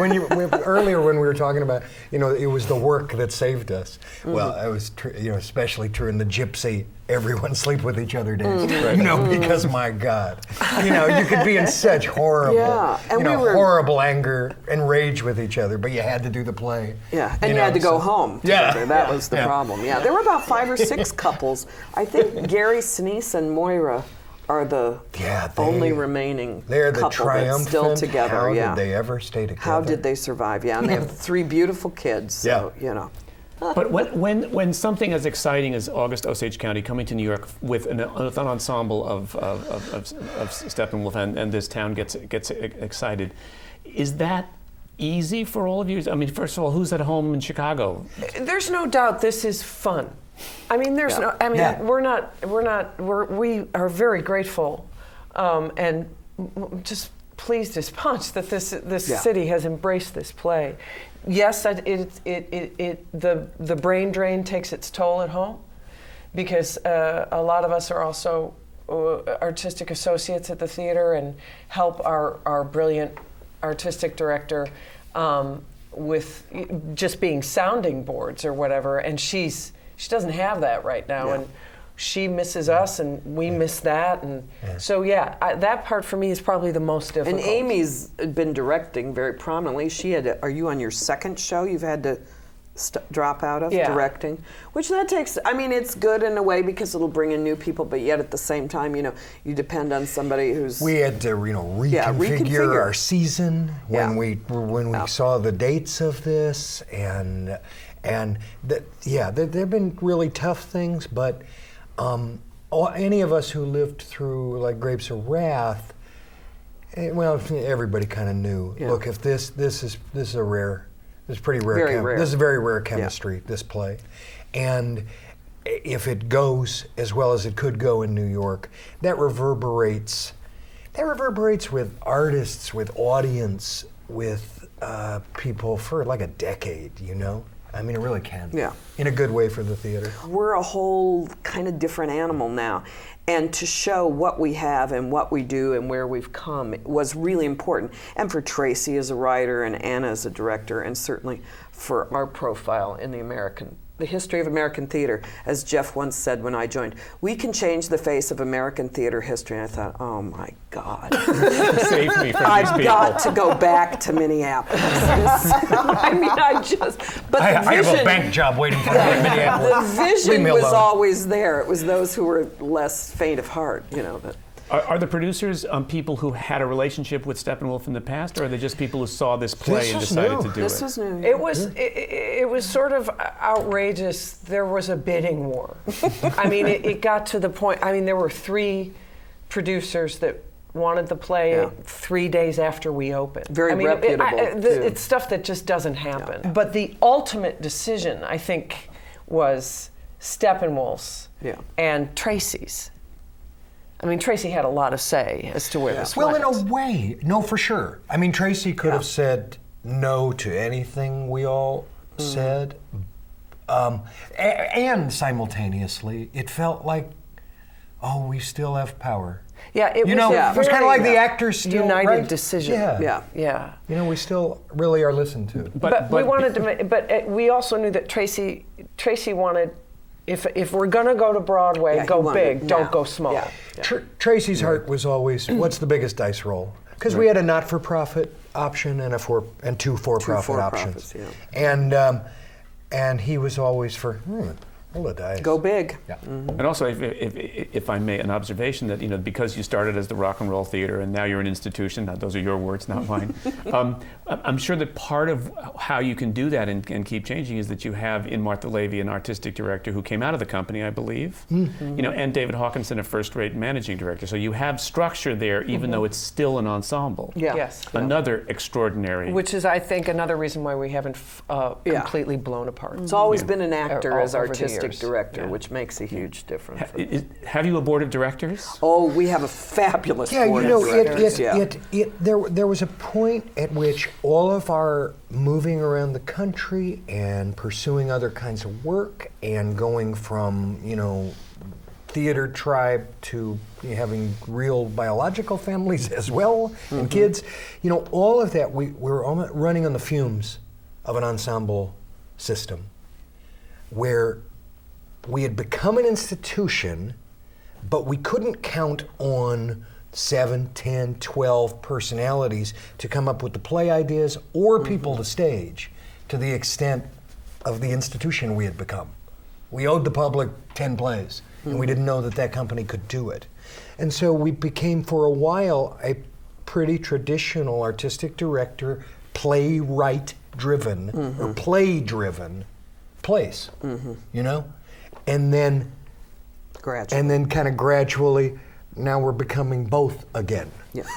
earlier when we were talking about, it was the work that saved us. Mm-hmm. Well, it was especially true in the gypsy everyone sleep with each other days. Mm-hmm. Because my God, you could be in such horrible, horrible anger and rage with each other, but you had to do the play. Yeah, and you had to go home together. That was the problem. Yeah, there were about 5 or 6 couples. I think Gary Sinise and Moira are the only remaining couple that's still together. How did they ever stay together? How did they survive? Yeah, and they have 3 beautiful kids. So, But when something as exciting as August Osage County coming to New York with an ensemble of Steppenwolf and this town gets excited, is that easy for all of you? I mean, first of all, who's at home in Chicago? There's no doubt this is fun. I mean, we are very grateful and just pleased as punch that this city has embraced this play. Yes, the brain drain takes its toll at home because a lot of us are also artistic associates at the theater and help our brilliant artistic director with just being sounding boards or whatever, and she doesn't have that right now, and she misses us and we miss that, and so that part for me is probably the most difficult. And Amy's been directing very prominently. Are you on your second show you've had to drop out of directing? Which that takes, it's good in a way because it'll bring in new people, but yet at the same time, you depend on somebody who's... We had to, reconfigure our season when we saw the dates of this, and there have been really tough things, but any of us who lived through like Grapes of Wrath Well, everybody kind of knew. Yeah. Look, if this is pretty rare. Very rare. This is a very rare chemistry. This play, and if it goes as well as it could go in New York, that reverberates with artists, with audience, with people for like a decade. I mean, it really can. Yeah. In a good way for the theater. We're a whole kind of different animal now. And to show what we have and what we do and where we've come was really important. And for Tracy as a writer and Anna as a director, and certainly for our profile in the history of American theater. As Jeff once said when I joined, we can change the face of American theater history. And I thought, oh my God. Save me from these people. I've got to go back to Minneapolis. But I have a bank job waiting for me in Minneapolis. The vision was always there. It was those who were less faint of heart, that. Are the producers people who had a relationship with Steppenwolf in the past, or are they just people who saw this play and decided to do it? This was new. It was sort of outrageous. There was a bidding war. I mean, it got to the point. I mean, there were 3 producers that wanted the play 3 days after we opened. Very reputable. It's stuff that just doesn't happen. Yeah. But the ultimate decision, I think, was Steppenwolf's and Tracy's. I mean, Tracy had a lot of say as to where this went. Well, in a way, no, for sure. I mean, Tracy could have said no to anything we all said, and simultaneously, it felt like, we still have power. Yeah, it was kind of like the actors still united decision. Yeah. We still really are listened to. But we wanted to. But we also knew that Tracy wanted. If we're gonna go to Broadway, go big, don't go small. Yeah. Tracy's heart was always, what's the biggest dice roll? Because we had a not-for-profit option and 2 for-profit options. And he was always for roll the dice. Go big. Yeah. Mm-hmm. And also, if I may, an observation that because you started as the Rock and Roll Theater and now you're an institution. Now, those are your words, not mine. I'm sure that part of how you can do that and keep changing is that you have in Martha Levy an artistic director who came out of the company, I believe. Mm-hmm. And David Hawkinson, a first-rate managing director. So you have structure there, even though it's still an ensemble. Yeah. Yes. Another extraordinary. Which is, I think, another reason why we haven't completely blown apart. It's always been an actor as artistic director, which makes a huge difference. Have you a board of directors? Oh, we have a fabulous board of directors. There was a point at which all of our moving around the country and pursuing other kinds of work and going from, theater tribe to having real biological families as well, and kids, all of that, we were running on the fumes of an ensemble system where we had become an institution, but we couldn't count on 7, 10, 12 personalities to come up with the play ideas or people to stage to the extent of the institution we had become. We owed the public 10 plays, and we didn't know that company could do it. And so we became, for a while, a pretty traditional artistic director, playwright-driven, or play-driven place, And then kind of gradually, now we're becoming both again. Yeah.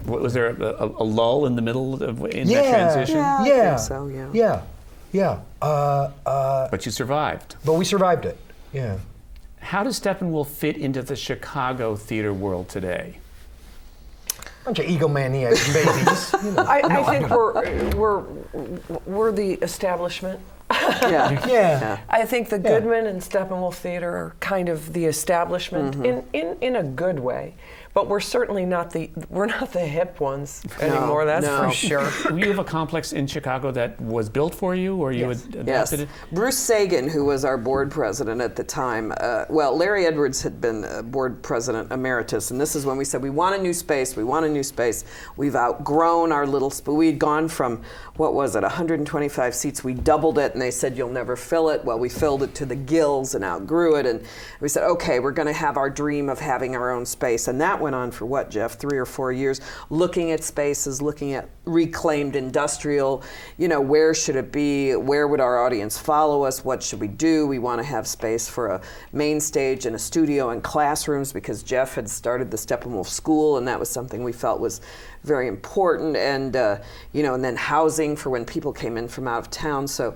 Was there a lull in the middle that transition? Yeah, I think so, yeah. But you survived. But we survived it, yeah. How does Steppenwolf fit into the Chicago theater world today? Bunch of egomaniac babies. I think we're the establishment. Yeah. I think the Goodman and Steppenwolf Theater are kind of the establishment in a good way, but we're certainly not the hip ones anymore. That's for sure. Do you have a complex in Chicago that was built for you, or you adopted it? Bruce Sagan, who was our board president at the time, Larry Edwards had been board president emeritus, and this is when we said we want a new space. We've outgrown our little space. We'd gone from 125 seats. We doubled it, and they said you'll never fill it. Well, we filled it to the gills and outgrew it, and we said, okay, we're going to have our dream of having our own space, and that went went on for what, Jeff, 3 or 4 years, looking at spaces, looking at reclaimed industrial, where should it be? Where would our audience follow us? What should we do? We want to have space for a main stage and a studio and classrooms, because Jeff had started the Steppenwolf School, and that was something we felt was very important, and and then housing for when people came in from out of town. So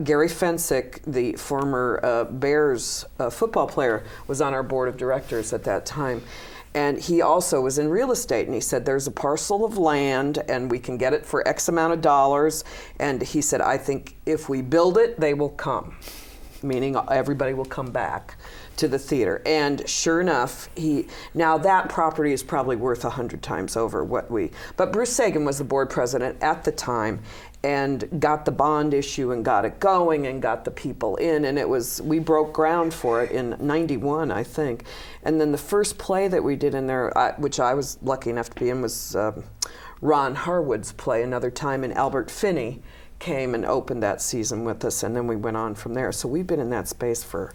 Gary Fensick, the former Bears football player, was on our board of directors at that time. And he also was in real estate, and he said, there's a parcel of land and we can get it for X amount of dollars. And he said, I think if we build it, they will come, meaning everybody will come back to the theater. And sure enough, now that property is probably worth 100 times over but Bruce Sagan was the board president at the time and got the bond issue and got it going and got the people in, and we broke ground for it in 91, I think. And then the first play that we did in there, which I was lucky enough to be in, was Ron Harwood's play, Another Time, and Albert Finney came and opened that season with us, and then we went on from there. So we've been in that space for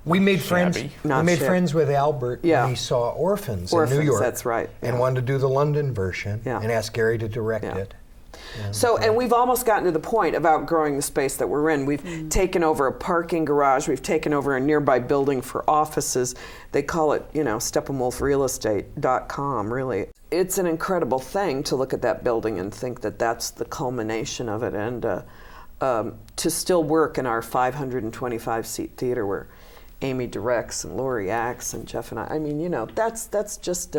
We made friends with Albert when he saw Orphans in New York. That's right. And wanted to do the London version and asked Gary to direct it. And we've almost gotten to the point of outgrowing the space that we're in. We've taken over a parking garage. We've taken over a nearby building for offices. They call it, SteppenwolfRealestate.com, really. It's an incredible thing to look at that building and think that that's the culmination of it, and to still work in our 525-seat theater where Amy directs and Laurie acts and Jeff and I. I mean, that's just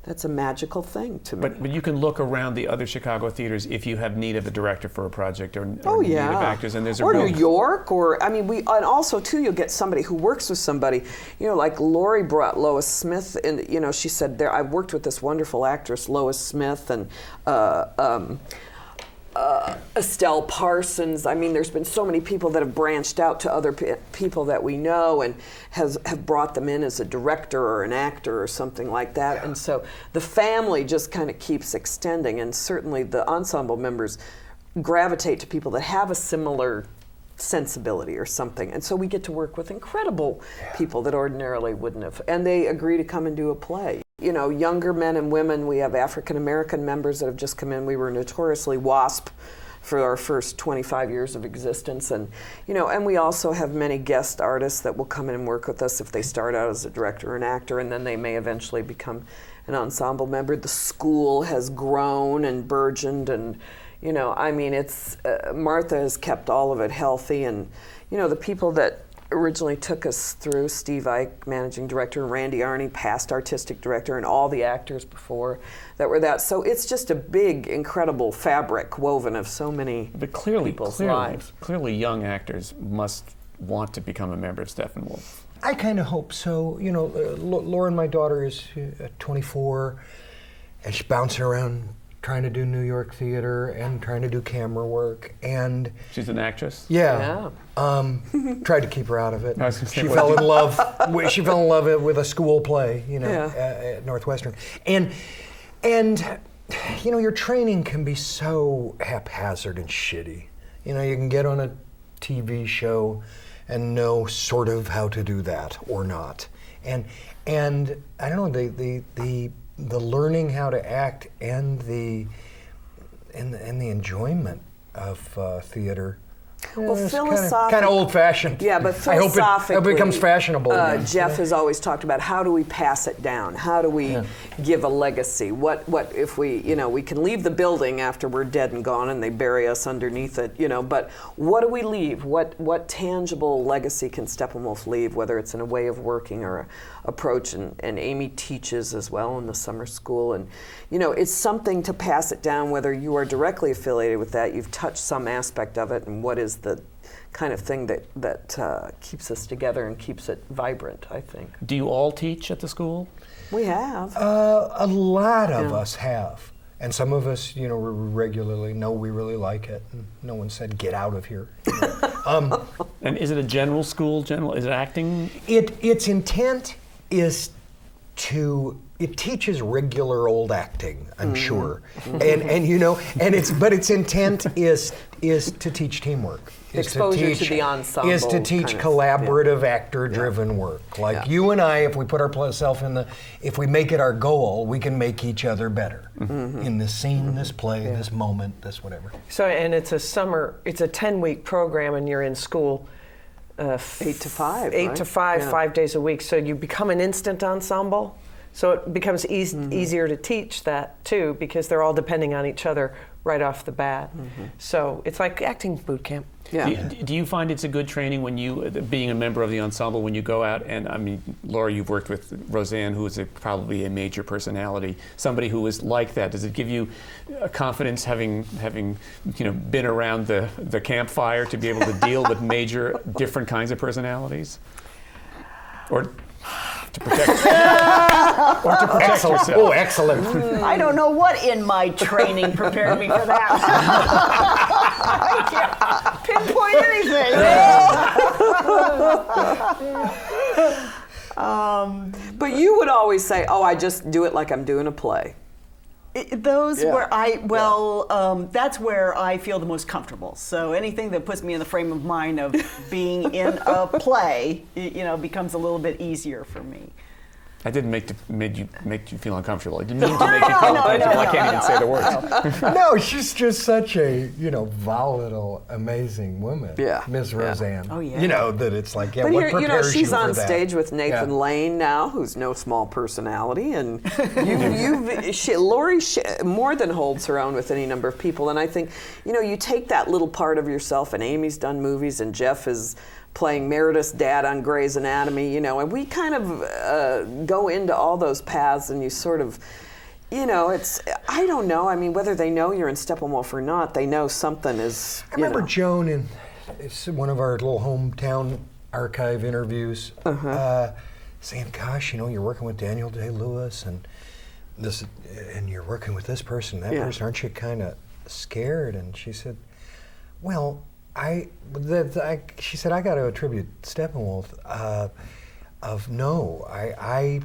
that's a magical thing to me. But you can look around the other Chicago theaters if you have need of a director for a project or need of actors, and there's New York, and also too, you'll get somebody who works with somebody, like Laurie brought Lois Smith, and she said I've worked with this wonderful actress Lois Smith and Estelle Parsons. I mean, there's been so many people that have branched out to other people that we know and have brought them in as a director or an actor or something like that. And so the family just kind of keeps extending, and certainly the ensemble members gravitate to people that have a similar sensibility or something. And so we get to work with incredible people that ordinarily wouldn't have. And they agree to come and do a play. Younger men and women, we have African-American members that have just come in. We were notoriously WASP for our first 25 years of existence. And, and we also have many guest artists that will come in and work with us if they start out as a director or an actor, and then they may eventually become an ensemble member. The school has grown and burgeoned, and, it's, Martha has kept all of it healthy. And, the people that originally took us through, Steve Ike, managing director, and Randy Arney, past artistic director, and all the actors before that were that. So it's just a big, incredible fabric woven of so many people's lives. Clearly young actors must want to become a member of Steppenwolf. I kind of hope so. Lauren, my daughter, is 24, and she's bouncing around trying to do New York theater and trying to do camera work, and she's an actress. Yeah. Tried to keep her out of it. She fell in love. She fell in love with a school play, at Northwestern, and your training can be so haphazard and shitty. You can get on a TV show and know sort of how to do that or not, and I don't know, the learning how to act and the enjoyment of theater. Well, philosophically, kind of old-fashioned. Yeah, but philosophically, I hope it becomes fashionable. Jeff has always talked about how do we pass it down? How do we give a legacy? What if we can leave the building after we're dead and gone and they bury us underneath it, but what do we leave? What tangible legacy can Steppenwolf leave, whether it's in a way of working or approach? And Amy teaches as well in the summer school, and it's something to pass it down, whether you are directly affiliated with that, you've touched some aspect of it, and what is the kind of thing that keeps us together and keeps it vibrant, I think. Do you all teach at the school? We have. A lot of us have. And some of us, regularly know we really like it. And no one said, get out of here. And is it a general school? Is it acting? Its intent is to it teaches regular old acting, I'm sure, and its intent is to teach teamwork. Exposure to the ensemble. Is to teach collaborative, actor-driven work. Like you and I, if we put ourselves if we make it our goal, we can make each other better in this scene, this play, this moment, this whatever. So, and it's a 10-week program, and you're in school 8 to 5. 8 to 5, 5 days a week. So you become an instant ensemble. So it becomes easier to teach that too, because they're all depending on each other right off the bat. So it's like acting boot camp. Yeah. Do you find it's a good training when you, being a member of the ensemble, when you go out and, I mean, Laurie, you've worked with Roseanne, who is probably a major personality, somebody who is like that. Does it give you confidence having been around the campfire to be able to deal with major different kinds of personalities? Or to protect yourself. Oh, excellent. I don't know what in my training prepared me for that. I can't pinpoint anything. But you would always say, "Oh, I just do it like I'm doing a play." That's where I feel the most comfortable. So anything that puts me in the frame of mind of being in a play, becomes a little bit easier for me. I didn't make you feel uncomfortable. I didn't mean to make you feel uncomfortable. I can't even say the words. No, she's just such a volatile, amazing woman. Yeah, Miss Roseanne. Oh yeah. That it's like But what here, prepares she's you on for that? stage with Nathan Lane now, who's no small personality, and Laurie more than holds her own with any number of people. And I think you take that little part of yourself, and Amy's done movies, and Jeff is playing Meredith's dad on Grey's Anatomy, and we kind of go into all those paths, and you sort of, it's, I don't know, I mean, whether they know you're in Steppenwolf or not, they know something is, I remember Joan in one of our little hometown archive interviews saying, gosh, you're working with Daniel Day-Lewis and you're working with this person, that person, aren't you kind of scared? And she said, well, she said, I got to attribute Steppenwolf I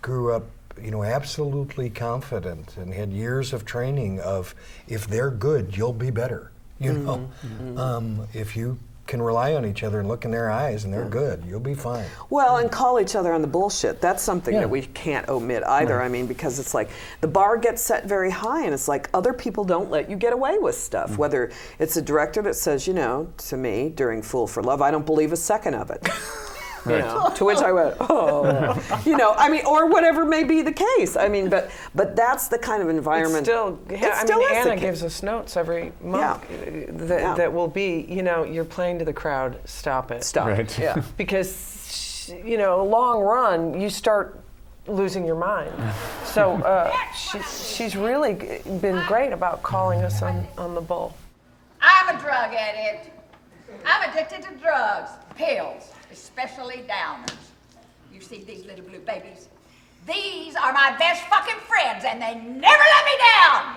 grew up, absolutely confident and had years of training of if they're good, you'll be better. If you can rely on each other and look in their eyes and they're good, you'll be fine. Well, and call each other on the bullshit. That's something that we can't omit either. Right. I mean, because it's like the bar gets set very high, and it's like other people don't let you get away with stuff. Whether it's a director that says, to me during Fool for Love, I don't believe a second of it. Right. To which I went, I mean, or whatever may be the case. I mean, but that's the kind of environment. Anna gives us notes every month that will be, you're playing to the crowd, stop it. Stop. Right. Yeah. Because, long run, you start losing your mind. So she's really been great about calling us on the bull. I'm a drug addict. I'm addicted to drugs, pills, especially downers. You see these little blue babies? These are my best fucking friends, and they never let me down.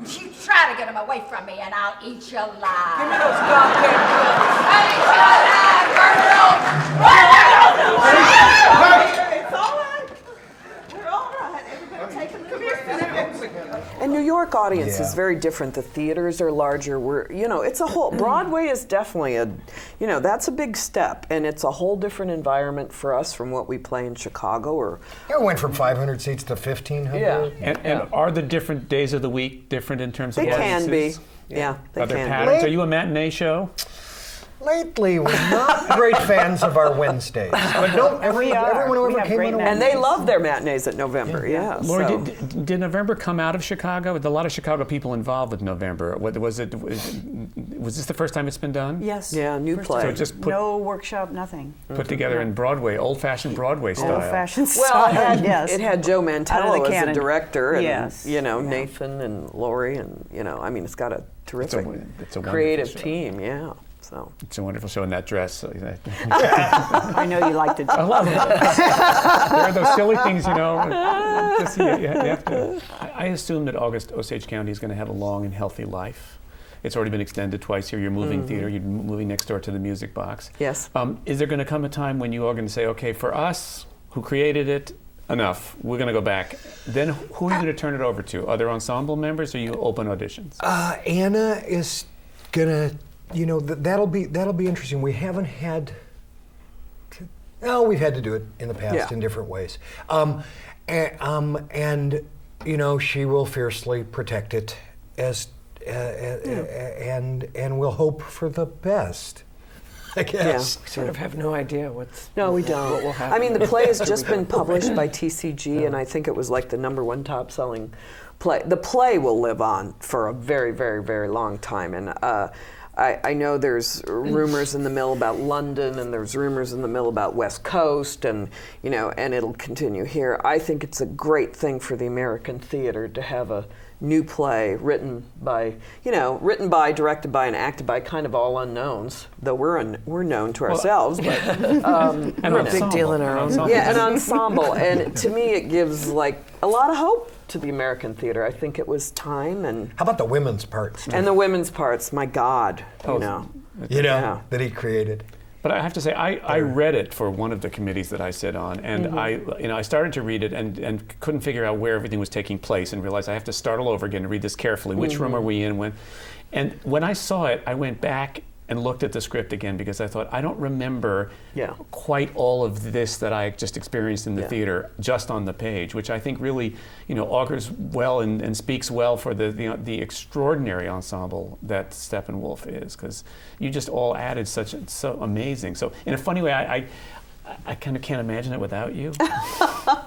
You try to get them away from me, and I'll eat you alive. Give me those goddamn drugs. I'll eat you alive, girl. It's all right. We're all right. Everybody take a little bit. And New York audience is very different. The theaters are larger. It's a whole, Broadway is definitely that's a big step, and it's a whole different environment for us from what we play in Chicago It went from 500 seats to 1,500. Yeah. And are the different days of the week different in terms of They audiences? can be. Yeah, they Are there can patterns? be. Are you a matinee show? Lately, we're not great fans of our Wednesdays. But everyone over came in. And they love their matinees at November, Laurie, did November come out of Chicago? With a lot of Chicago people involved with November. Was this the first time it's been done? Yes. Yeah, new play. So just no workshop, nothing. Put together in Broadway, old-fashioned Broadway style. Old-fashioned style, well, it had Joe Mantello as the director, and yes. Nathan and Laurie, and I mean, it's got a terrific it's a creative team, So. It's a wonderful show in that dress. I know you liked it. I love it. There are those silly things, you have to. I assume that Osage County is going to have a long and healthy life. It's already been extended twice here. You're moving theater. You're moving next door to the Music Box. Yes. Is there going to come a time when you are going to say, okay, for us who created it, enough. We're going to go back. Then who are you going to turn it over to? Other ensemble members, or you open auditions? Anna is gonna, that'll be interesting. We haven't had. We've had to do it in the past in different ways, and she will fiercely protect it and we'll hope for the best. I guess. We sort of have no idea we don't. What will happen. I mean, the play has just been published by TCG, and I think it was like the #1 top-selling play. The play will live on for a very, very, very long time, and I know there's rumors in the mill about London, and there's rumors in the mill about West Coast, and and it'll continue here. I think it's a great thing for the American theater to have a new play written by, directed by, and acted by kind of all unknowns. Though we're known to ourselves, but we're a big deal in our own. Yeah, an ensemble, and to me it gives like a lot of hope to the American theater. I think it was time. And how about the women's parts? And the women's parts, my God, that he created. But I have to say, I read it for one of the committees that I sit on, and I started to read it and couldn't figure out where everything was taking place, and realized I have to start all over again and read this carefully. Which room are we in? And when I saw it, I went back and looked at the script again, because I thought, I don't remember quite all of this that I just experienced in the theater just on the page, which I think really, augurs well and speaks well for the extraordinary ensemble that Steppenwolf is, because you just all added so amazing. So in a funny way, I kind of can't imagine it without you.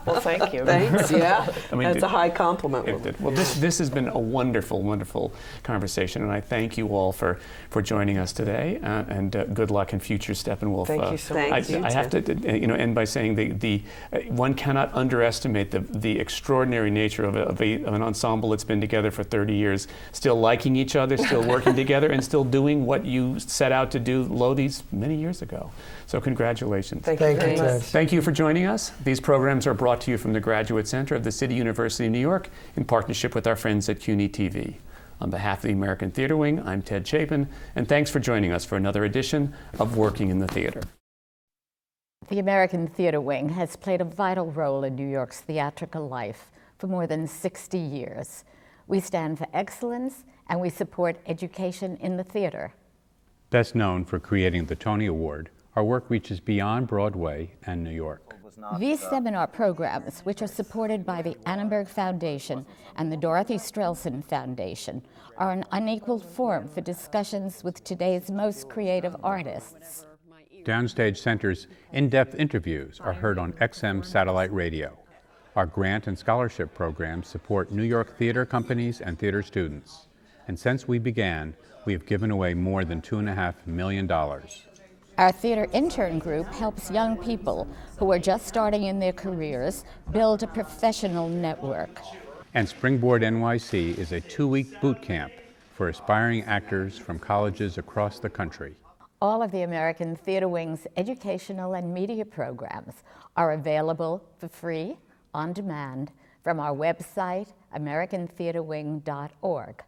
Well, thank you. Thanks, I mean, that's a high compliment. Well, this has been a wonderful, wonderful conversation, and I thank you all for joining us today, and good luck in future Steppenwolf. Thank you so much. I have to end by saying the one cannot underestimate the extraordinary nature of an ensemble that's been together for 30 years, still liking each other, still working together, and still doing what you set out to do these many years ago. So congratulations. Thank you very much. Thank you for joining us. These programs are brought to you from the Graduate Center of the City University of New York in partnership with our friends at CUNY TV. On behalf of the American Theater Wing, I'm Ted Chapin, and thanks for joining us for another edition of Working in the Theater. The American Theater Wing has played a vital role in New York's theatrical life for more than 60 years. We stand for excellence, and we support education in the theater. Best known for creating the Tony Award, our work reaches beyond Broadway and New York. These seminar programs, which are supported by the Annenberg Foundation and the Dorothy Strelson Foundation, are an unequaled forum for discussions with today's most creative artists. Downstage Center's in-depth interviews are heard on XM Satellite Radio. Our grant and scholarship programs support New York theater companies and theater students. And since we began, we have given away more than $2.5 million. Our theater intern group helps young people who are just starting in their careers build a professional network. And Springboard NYC is a 2-week boot camp for aspiring actors from colleges across the country. All of the American Theater Wing's educational and media programs are available for free, on demand, from our website, americantheaterwing.org.